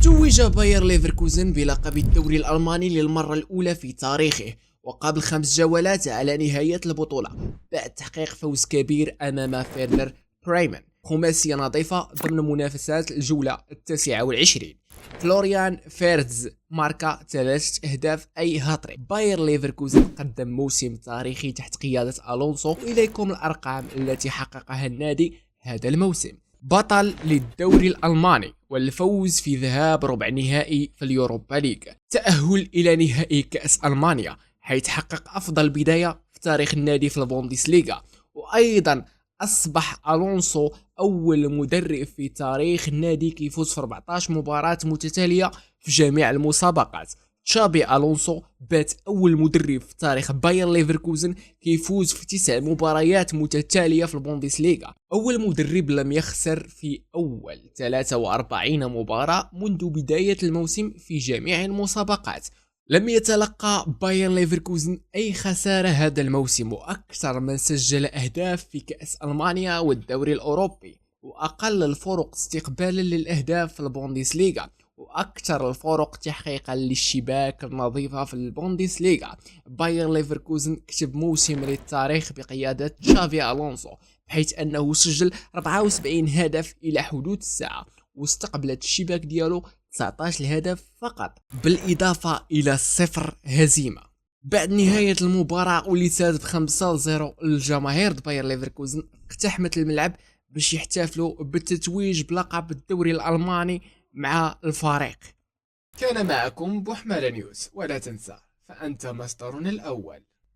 توج باير ليفركوزن بلقب الدوري الألماني للمرة الأولى في تاريخه، وقبل 5 جولات على نهاية البطولة بعد تحقيق فوز كبير أمام فيردر بريمن، خماسية نظيفة ضمن منافسات الجولة 29. فلوريان فيرتز ماركا 3 أهداف أي هاتريك. باير ليفركوزن قدم موسم تاريخي تحت قيادة ألونسو، وإليكم الأرقام التي حققها النادي هذا الموسم. بطل للدوري الألماني والفوز في ذهاب ربع نهائي في اليوروبا ليغ، تأهل إلى نهائي كأس ألمانيا حيث حقق أفضل بداية في تاريخ النادي في البوندسليغا، وأيضا أصبح ألونسو أول مدرب في تاريخ النادي كيفوز في 14 مباراة متتالية في جميع المسابقات. تشابي ألونسو بات أول مدرب في تاريخ باير ليفركوزن كيفوز في 9 مباريات متتالية في البوندسليغا، أول مدرب لم يخسر في أول 43 مباراة منذ بداية الموسم في جميع المسابقات. لم يتلقى باير ليفركوزن أي خسارة هذا الموسم، وأكثر من سجل أهداف في كأس ألمانيا والدوري الأوروبي، وأقل الفرق استقبالا للأهداف في البوندسليغا، وأكثر الفرق تحقيقا للشباك النظيفة في البوندسليغا. باير ليفركوزن كتب موسم للتاريخ بقيادة تشافي ألونسو، بحيث أنه سجل 74 هدف إلى حدود الساعة، واستقبلت الشباك ديالو 19 هدف فقط، بالإضافة إلى 0 هزيمة. بعد نهاية المباراة واللي سادت ب5-0، الجماهير باير ليفركوزن اقتحمت الملعب باش يحتفلوا بالتتويج بلقب الدوري الألماني مع الفريق. كان معكم بوحمالة نيوز، ولا تنسى فأنت مصدرنا الأول.